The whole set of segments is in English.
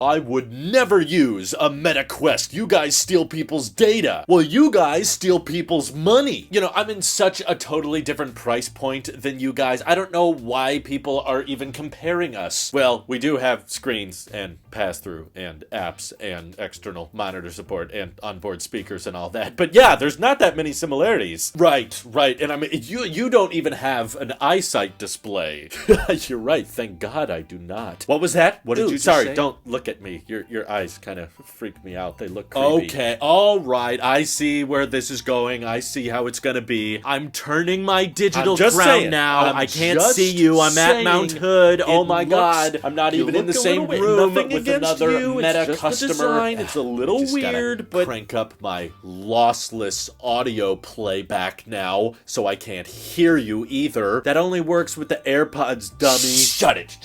I would never use a Meta Quest. You guys steal people's data. Well, you guys steal people's money. You know, I'm in such a totally different price point than you guys. I don't know why people are even comparing us. Well, we do have screens and pass-through and apps and external monitor support and onboard speakers and all that. But yeah, there's not that many similarities. Right. And I mean, you don't even have an eyesight display. You're right. Thank God I do not. What was that? What did you just say? Sorry, don't look at me. Your eyes kind of freak me out. They look creepy. Okay, all right. I see where this is going. I see how it's gonna be. I'm turning my digital crown now. I can't see you. I'm at Mount Hood. Oh my God. I'm not even in the same room with another Meta customer. It's a little weird, but crank up my lossless audio playback now, so I can't hear you either. That only works with the AirPods, dummy. Shut it.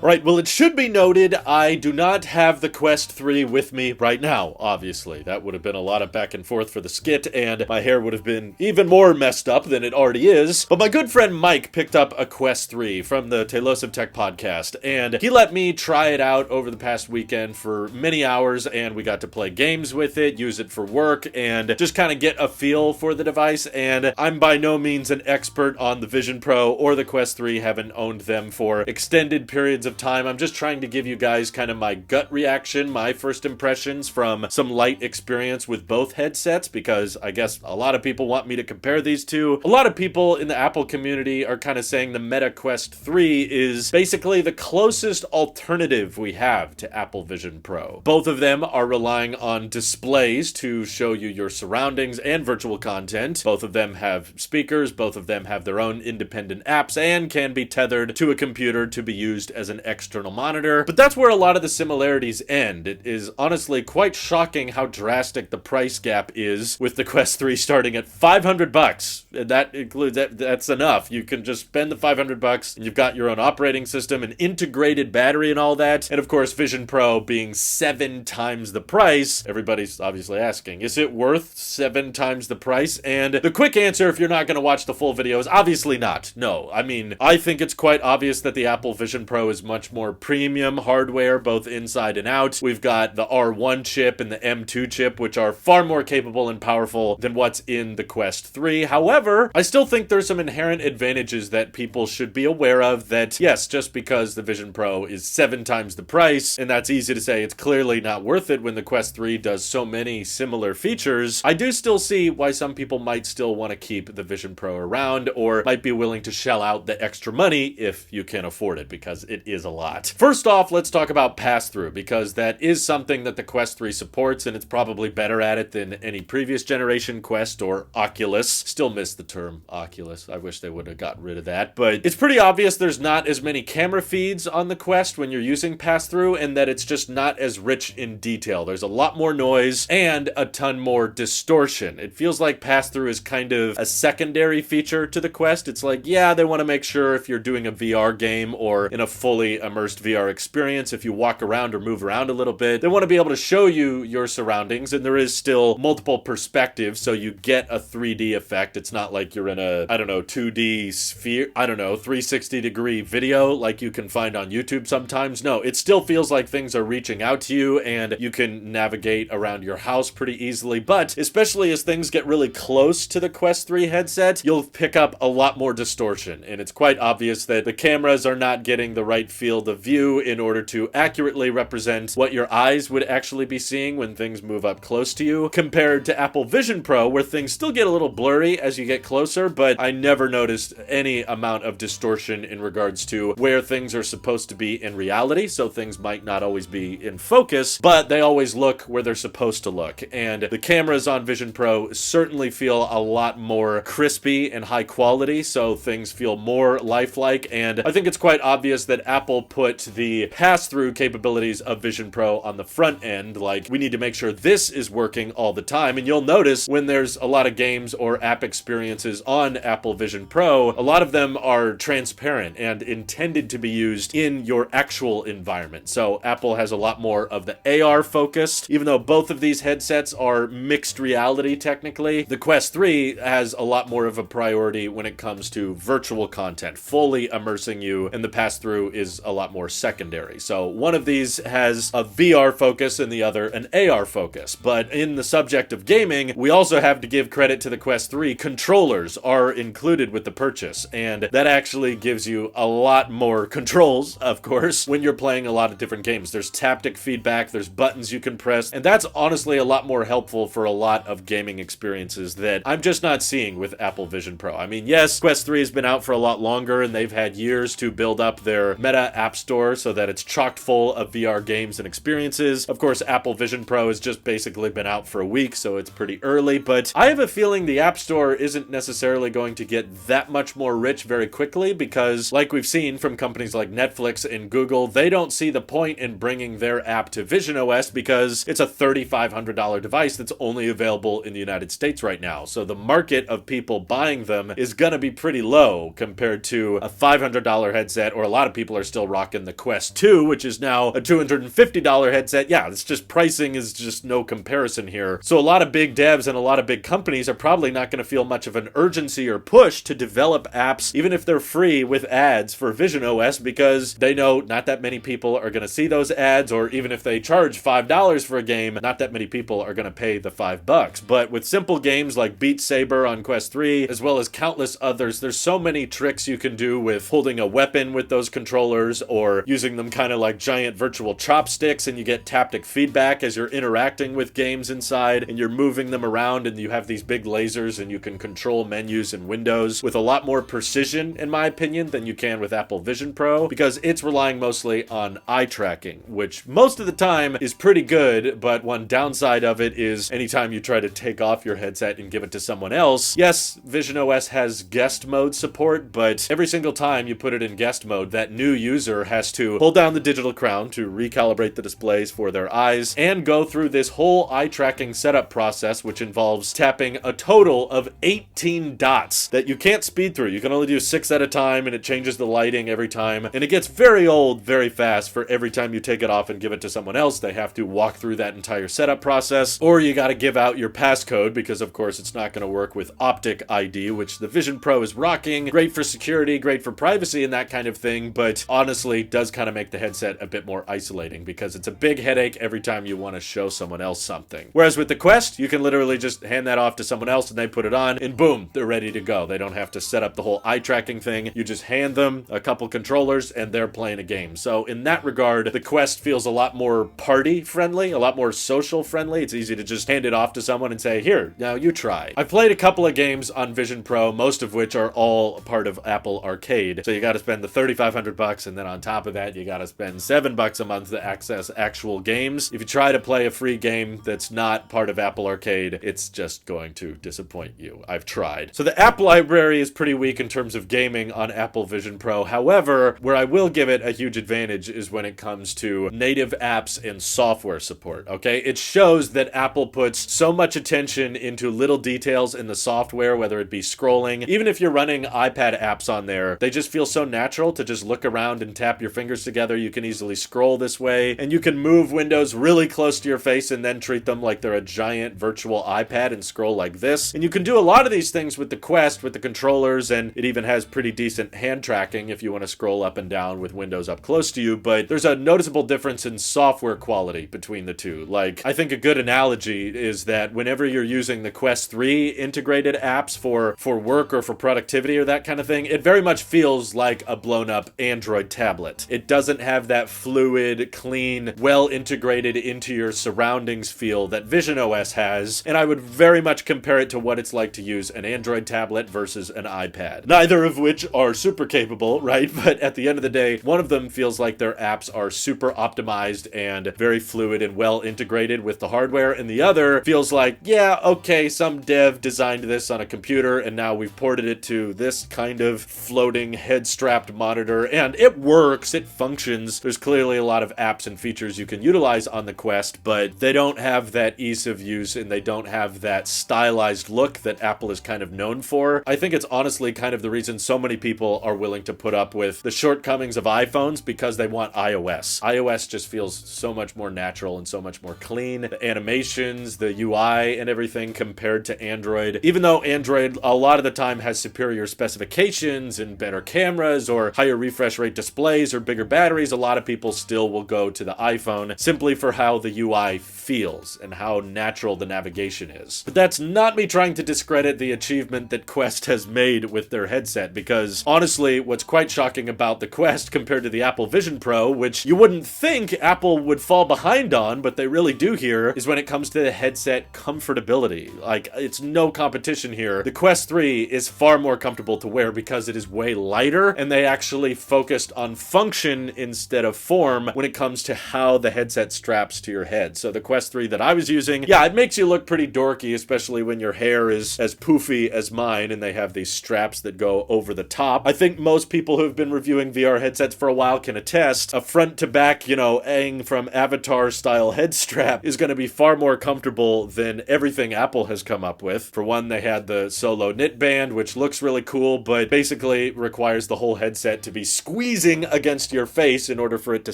Right, well, it should be noted, I do not have the Quest 3 with me right now, obviously. That would have been a lot of back and forth for the skit, and my hair would have been even more messed up than it already is. But my good friend Mike picked up a Quest 3 from the Tailosive Tech podcast, and he let me try it out over the past weekend for many hours, and we got to play games with it, use it for work, and just kind of get a feel for the device. And I'm by no means an expert on the Vision Pro or the Quest 3, haven't owned them for extended periods of time. I'm just trying to give you guys kind of my gut reaction, my first impressions from some light experience with both headsets, because I guess a lot of people want me to compare these two. A lot of people in the Apple community are kind of saying the Meta Quest 3 is basically the closest alternative we have to Apple Vision Pro. Both of them are relying on displays to show you your surroundings and virtual content. Both of them have speakers, both of them have their own independent apps, and can be tethered to a computer to be used as an external monitor. But that's where a lot of the similarities end. It is honestly quite shocking how drastic the price gap is, with the Quest 3 starting at $500. And that includes that's enough. You can just spend the $500 and you've got your own operating system, an integrated battery and all that. And of course, Vision Pro being 7 times the price. Everybody's obviously asking, is it worth 7 times the price? And the quick answer, if you're not going to watch the full video, is obviously not. No. I mean, I think it's quite obvious that the Apple Vision Pro is much more premium hardware, both inside and out. We've got the R1 chip and the M2 chip, which are far more capable and powerful than what's in the Quest 3. However, I still think there's some inherent advantages that people should be aware of, that yes, just because the Vision Pro is 7 times the price, and that's easy to say, it's clearly not worth it when the Quest 3 does so many similar features. I do still see why some people might still want to keep the Vision Pro around, or might be willing to shell out the extra money if you can afford it, because it is a lot. First off, let's talk about pass-through, because that is something that the Quest 3 supports, and it's probably better at it than any previous generation Quest or Oculus. Still miss the term Oculus. I wish they would have got rid of that. But it's pretty obvious there's not as many camera feeds on the Quest when you're using pass-through, and that it's just not as rich in detail. There's a lot more noise and a ton more distortion. It feels like pass-through is kind of a secondary feature to the Quest. It's like, yeah, they want to make sure if you're doing a VR game or in a fully immersed VR experience, if you walk around or move around a little bit, they want to be able to show you your surroundings, and there is still multiple perspectives, so you get a 3D effect. It's not like you're in a, 2D sphere, 360 degree video like you can find on YouTube sometimes. No, it still feels like things are reaching out to you, and you can navigate around your house pretty easily. But especially as things get really close to the Quest 3 headset, you'll pick up a lot more distortion, and it's quite obvious that the cameras are not getting the right field of view in order to accurately represent what your eyes would actually be seeing when things move up close to you, compared to Apple Vision Pro, where things still get a little blurry as you get closer, but I never noticed any amount of distortion in regards to where things are supposed to be in reality. So things might not always be in focus, but they always look where they're supposed to look. And the cameras on Vision Pro certainly feel a lot more crispy and high quality, so things feel more lifelike. And I think it's quite obvious that Apple Apple put the pass-through capabilities of Vision Pro on the front end. Like, we need to make sure this is working all the time. And you'll notice when there's a lot of games or app experiences on Apple Vision Pro, a lot of them are transparent and intended to be used in your actual environment. So Apple has a lot more of the AR focused. Even though both of these headsets are mixed reality technically, the Quest 3 has a lot more of a priority when it comes to virtual content, fully immersing you, and the pass-through is a lot more secondary. So one of these has a VR focus and the other an AR focus. But in the subject of gaming, we also have to give credit to the Quest 3. Controllers are included with the purchase, and that actually gives you a lot more controls, of course, when you're playing a lot of different games. There's taptic feedback, there's buttons you can press, and that's honestly a lot more helpful for a lot of gaming experiences that I'm just not seeing with Apple Vision Pro. I mean, yes, Quest 3 has been out for a lot longer, and they've had years to build up their Meta App Store so that it's chocked full of VR games and experiences. Of course, Apple Vision Pro has just basically been out for a week, so it's pretty early, but I have a feeling the App Store isn't necessarily going to get that much more rich very quickly because, like we've seen from companies like Netflix and Google, they don't see the point in bringing their app to Vision OS because it's a $3,500 device that's only available in the United States right now. So the market of people buying them is gonna be pretty low compared to a $500 headset, or a lot of people are still rocking the Quest 2, which is now a $250 headset. Yeah, it's just pricing is just no comparison here. So a lot of big devs and a lot of big companies are probably not going to feel much of an urgency or push to develop apps, even if they're free with ads for Vision OS, because they know not that many people are going to see those ads, or even if they charge $5 for a game, not that many people are going to pay the $5. But with simple games like Beat Saber on Quest 3, as well as countless others, there's so many tricks you can do with holding a weapon with those controllers, or using them kind of like giant virtual chopsticks, and you get taptic feedback as you're interacting with games inside, and you're moving them around, and you have these big lasers, and you can control menus and windows with a lot more precision, in my opinion, than you can with Apple Vision Pro, because it's relying mostly on eye tracking, which most of the time is pretty good, but one downside of it is anytime you try to take off your headset and give it to someone else, yes, Vision OS has guest mode support, but every single time you put it in guest mode, that new user has to hold down the digital crown to recalibrate the displays for their eyes, and go through this whole eye tracking setup process, which involves tapping a total of 18 dots that you can't speed through. You can only do 6 at a time, and it changes the lighting every time, and it gets very old very fast. For every time you take it off and give it to someone else, they have to walk through that entire setup process, or you got to give out your passcode, because of course it's not going to work with optic ID, which the Vision Pro is rocking. Great for security, great for privacy and that kind of thing, but honestly does kind of make the headset a bit more isolating, because it's a big headache every time you want to show someone else something. Whereas with the Quest, you can literally just hand that off to someone else and they put it on, and boom, they're ready to go. They don't have to set up the whole eye tracking thing. You just hand them a couple controllers and they're playing a game. So in that regard, the Quest feels a lot more party friendly, a lot more social friendly. It's easy to just hand it off to someone and say, here, now you try. I've played a couple of games on Vision Pro, most of which are all part of Apple Arcade. So you got to spend the $3,500, and then on top of that, you got to spend $7 a month to access actual games. If you try to play a free game that's not part of Apple Arcade, it's just going to disappoint you. I've tried. So the app library is pretty weak in terms of gaming on Apple Vision Pro. However, where I will give it a huge advantage is when it comes to native apps and software support, okay? It shows that Apple puts so much attention into little details in the software, whether it be scrolling. Even if you're running iPad apps on there, they just feel so natural to just look around and tap your fingers together. You can easily scroll this way, and you can move windows really close to your face and then treat them like they're a giant virtual iPad and scroll like this. And you can do a lot of these things with the Quest, with the controllers, and it even has pretty decent hand tracking if you want to scroll up and down with windows up close to you, but there's a noticeable difference in software quality between the two. Like, I think a good analogy is that whenever you're using the Quest 3 integrated apps for work or for productivity or that kind of thing, it very much feels like a blown up Android tablet. It doesn't have that fluid, clean, well integrated into your surroundings feel that Vision OS has, and I would very much compare it to what it's like to use an Android tablet versus an iPad. Neither of which are super capable, right? But at the end of the day, one of them feels like their apps are super optimized and very fluid and well integrated with the hardware, and the other feels like, yeah, okay, some dev designed this on a computer and now we've ported it to this kind of floating head-strapped monitor, and it it works, it functions. There's clearly a lot of apps and features you can utilize on the Quest, but they don't have that ease of use and they don't have that stylized look that Apple is kind of known for. I think it's honestly kind of the reason so many people are willing to put up with the shortcomings of iPhones, because they want iOS. iOS just feels so much more natural and so much more clean. The animations, the UI and everything compared to Android. Even though Android a lot of the time has superior specifications and better cameras or higher refresh rate displays or bigger batteries, a lot of people still will go to the iPhone simply for how the UI feels and how natural the navigation is. But that's not me trying to discredit the achievement that Quest has made with their headset, because honestly, what's quite shocking about the Quest compared to the Apple Vision Pro, which you wouldn't think Apple would fall behind on, but they really do here, is when it comes to the headset comfortability. Like, it's no competition here. The Quest 3 is far more comfortable to wear because it is way lighter, and they actually focused on function instead of form when it comes to how the headset straps to your head. So the Quest 3 that I was using, yeah, it makes you look pretty dorky, especially when your hair is as poofy as mine and they have these straps that go over the top. I think most people who've been reviewing VR headsets for a while can attest. A front to back, Aang from Avatar style head strap is going to be far more comfortable than everything Apple has come up with. For one, they had the Solo knit band, which looks really cool, but basically requires the whole headset to be squeezing against your face in order for it to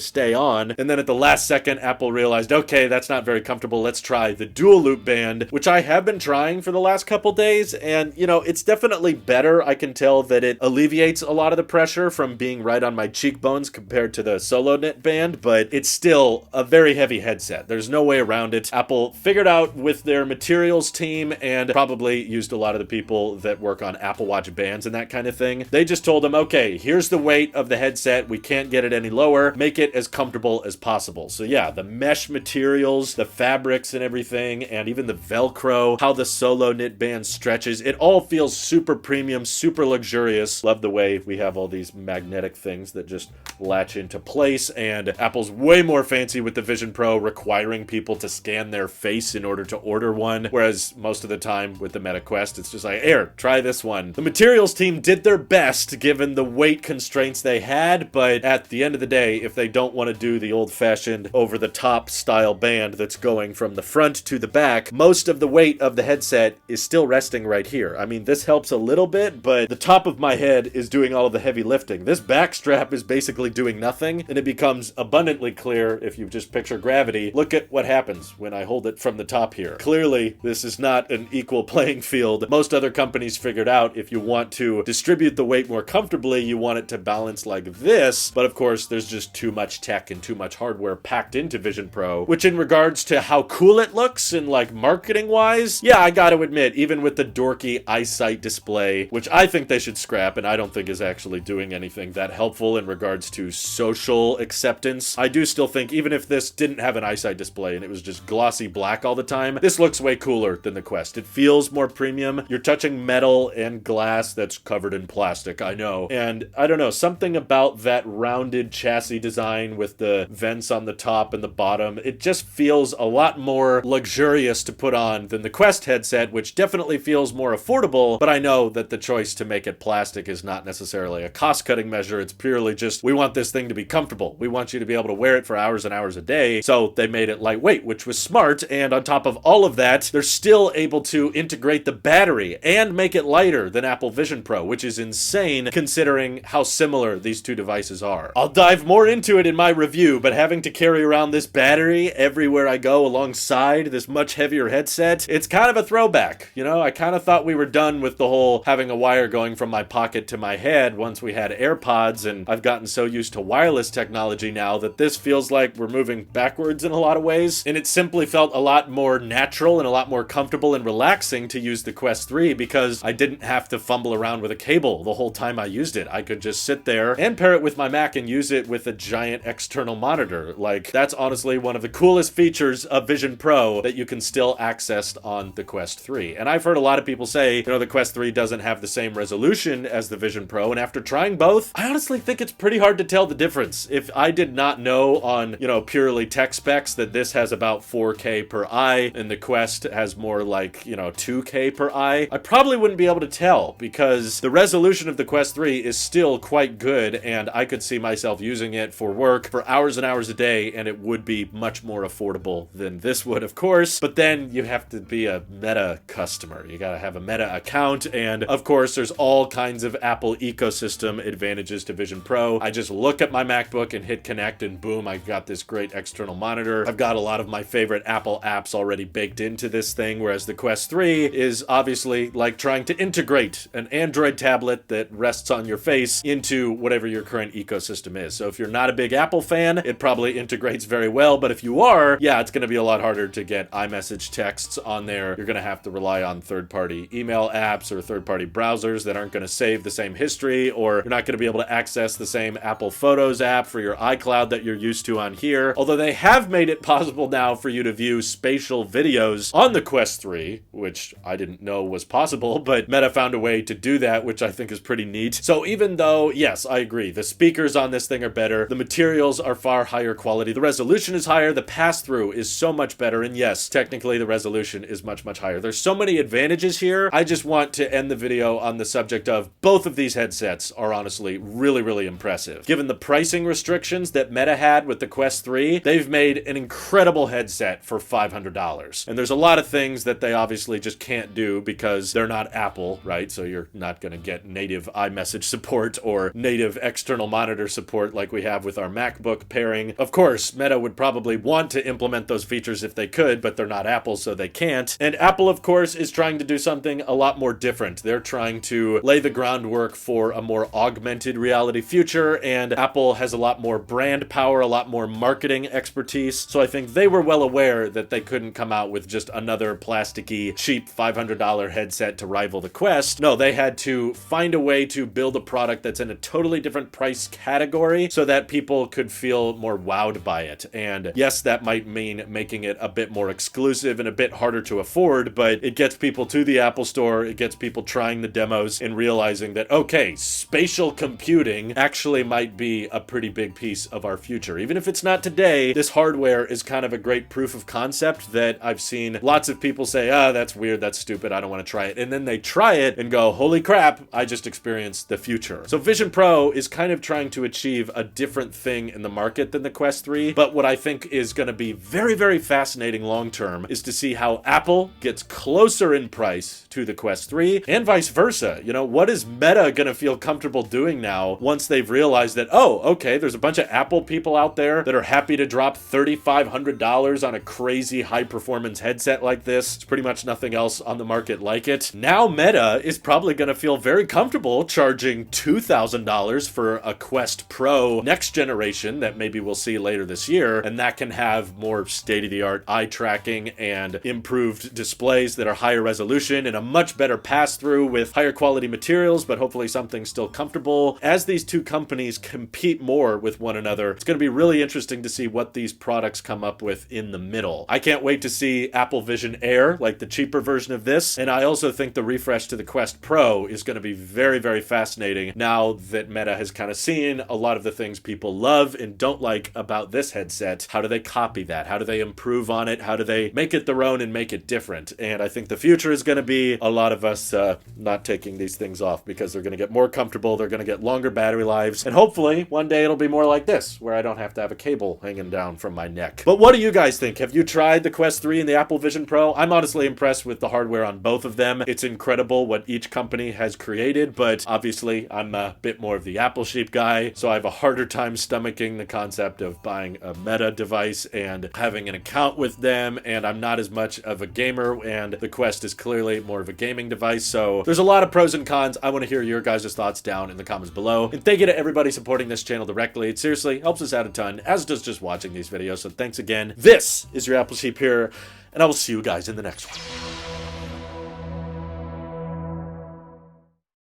stay on. And then at the last second, Apple realized, okay, that's not very comfortable. Let's try the dual loop band, which I have been trying for the last couple days. And, it's definitely better. I can tell that it alleviates a lot of the pressure from being right on my cheekbones compared to the Solo knit band, but it's still a very heavy headset. There's no way around it. Apple figured out with their materials team and probably used a lot of the people that work on Apple Watch bands and that kind of thing. They just told them, okay, here's the weight of the headset. We can't get it any lower. Make it as comfortable as possible. So yeah, the mesh materials, the fabrics and everything, and even the Velcro, how the Solo knit band stretches, it all feels super premium, super luxurious. Love the way we have all these magnetic things that just latch into place, and Apple's way more fancy with the Vision Pro, requiring people to scan their face in order to order one, whereas most of the time with the Meta Quest, it's just like, here, try this one. The materials team did their best given the weight constraints they had, but at the end of the day, if they don't want to do the old-fashioned over-the-top style band that's going from the front to the back, most of the weight of the headset is still resting right here. I mean, this helps a little bit, but the top of my head is doing all of the heavy lifting. This back strap is basically doing nothing, and it becomes abundantly clear if you just picture gravity. Look at what happens when I hold it from the top here. Clearly, this is not an equal playing field. Most other companies figured out if you want to distribute the weight more comfortably, you want it to balance like this, but of course, there's just too much tech and too much hardware packed into Vision Pro, which in regards to how cool it looks and like marketing-wise, yeah, I gotta admit, even with the dorky eyesight display, which I think they should scrap and I don't think is actually doing anything that helpful in regards to social acceptance, I do still think even if this didn't have an eyesight display and it was just glossy black all the time, this looks way cooler than the Quest. It feels more premium. You're touching metal and glass that's covered in plastic, I know. And I don't know, something about that rounded chassis design with the vents on the top and the bottom, it just feels a lot more luxurious to put on than the Quest headset, which definitely feels more affordable, but I know that the choice to make it plastic is not necessarily a cost-cutting measure. It's purely just, we want this thing to be comfortable. We want you to be able to wear it for hours and hours a day, so they made it lightweight, which was smart, and on top of all of that, they're still able to integrate the battery and make it lighter than Apple Vision Pro, which is insane considering how similar these two devices are. I'll dive more into it in my review, but having to carry around this battery everywhere I go alongside this much heavier headset, it's kind of a throwback. I kind of thought we were done with the whole having a wire going from my pocket to my head once we had AirPods, and I've gotten so used to wireless technology now that this feels like we're moving backwards in a lot of ways, and it simply felt a lot more natural and a lot more comfortable and relaxing to use the Quest 3 because I didn't have to fumble around with a cable the whole time I used it. I could just sit there and pair it with my Mac and use it with a giant external monitor. Like, that's honestly one of the coolest features of Vision Pro that you can still access on the Quest 3. And I've heard a lot of people say, the Quest 3 doesn't have the same resolution as the Vision Pro, and after trying both, I honestly think it's pretty hard to tell the difference. If I did not know on, purely tech specs that this has about 4K per eye and the Quest has more like, 2K per eye, I probably wouldn't be able to tell because the resolution of the Quest 3 is still quite good, and I could see myself using it for work for hours and hours a day, and it would be much more affordable than this would, of course. But then you have to be a Meta customer. You gotta have a Meta account, and of course there's all kinds of Apple ecosystem advantages to Vision Pro. I just look at my MacBook and hit connect, and boom, I've got this great external monitor. I've got a lot of my favorite Apple apps already baked into this thing, whereas the Quest 3 is obviously like trying to integrate an Android tablet that rests on your face into whatever your current ecosystem is. So if you're not a big Apple fan, it probably integrates very well, but if you are, yeah, it's gonna be a lot harder to get iMessage texts on there. You're gonna have to rely on third-party email apps or third-party browsers that aren't gonna save the same history, or you're not gonna be able to access the same Apple Photos app for your iCloud that you're used to on here. Although they have made it possible now for you to view spatial videos on the Quest 3, which I didn't know was possible, but Meta found a way to do that, which I think is pretty neat. So even though, yes, I agree, the speakers on this thing are better, the materials are far higher quality, the resolution is higher, the pass-through is so much better, and yes, technically the resolution is much, much higher. There's so many advantages here. I just want to end the video on the subject of both of these headsets are honestly really, really impressive. Given the pricing restrictions that Meta had with the Quest 3, they've made an incredible headset for $500. And there's a lot of things that they obviously just can't do because they're not Apple, right? So you're not going to get native iMessage support or native external monitor support like we have with our MacBook pairing. Of course, Meta would probably want to implement those features if they could, but they're not Apple, so they can't. And Apple, of course, is trying to do something a lot more different. They're trying to lay the groundwork for a more augmented reality future, and Apple has a lot more brand power, a lot more marketing expertise, so I think they were well aware that they couldn't come out with just another plasticky, cheap $500 headset to rival the Quest. No, they had to find a way to build a product that's in a totally different price category so that people could feel more wowed by it. And yes, that might mean making it a bit more exclusive and a bit harder to afford, but it gets people to the Apple Store, it gets people trying the demos and realizing that, okay, spatial computing actually might be a pretty big piece of our future. Even if it's not today, this hardware is kind of a great proof of concept that I've seen lots of people say, that's weird, that's stupid, I don't want to try it. And then they try it and go, holy crap, I just experienced the future. So Vision Pro is kind of trying to achieve a different thing in the market than the Quest 3, but what I think is going to be very, very fascinating long term is to see how Apple gets closer in price to the Quest 3 and vice versa. You know, what is Meta going to feel comfortable doing now once they've realized that, oh, okay, there's a bunch of Apple people out there that are happy to drop $3,500 on a crazy high performance headset like this. It's pretty much nothing else on the market like it. Now Meta is probably going to feel very comfortable charging $2,000 for a Quest Pro next generation that maybe we'll see later this year, and that can have more state-of-the-art eye tracking and improved displays that are higher resolution and a much better pass-through with higher quality materials, but hopefully something still comfortable. As these two companies compete more with one another, it's going to be really interesting to see what these products come up with in the middle. I can't wait to see Apple Vision Air, like the cheaper version of this, and I also think the refresh to the Quest Pro is going to be very, very fascinating now that Meta has kind of seen a lot of the things people love and don't like about this headset. How do they copy that? How do they improve on it? How do they make it their own and make it different? And I think the future is going to be a lot of us not taking these things off because they're going to get more comfortable, they're going to get longer battery lives, and hopefully one day it'll be more like this, where I don't have to have a cable hanging down from my neck. But what do you guys think? Have you tried the Quest 3 and the Apple Vision Pro? I'm honestly impressed with the hardware on both of them. It's incredible what each company has created, but obviously I'm a bit more of the Apple sheep guy, so I have a harder time stomaching the concept of buying a Meta device and having an account with them, and I'm not as much of a gamer, and the Quest is clearly more of a gaming device, so there's a lot of pros and cons. I want to hear your guys' thoughts down in the comments below, and thank you to everybody supporting this channel directly. It seriously helps us out a ton, as does just watching these videos, so thanks again. This is your Apple sheep here, and I will see you guys in the next one.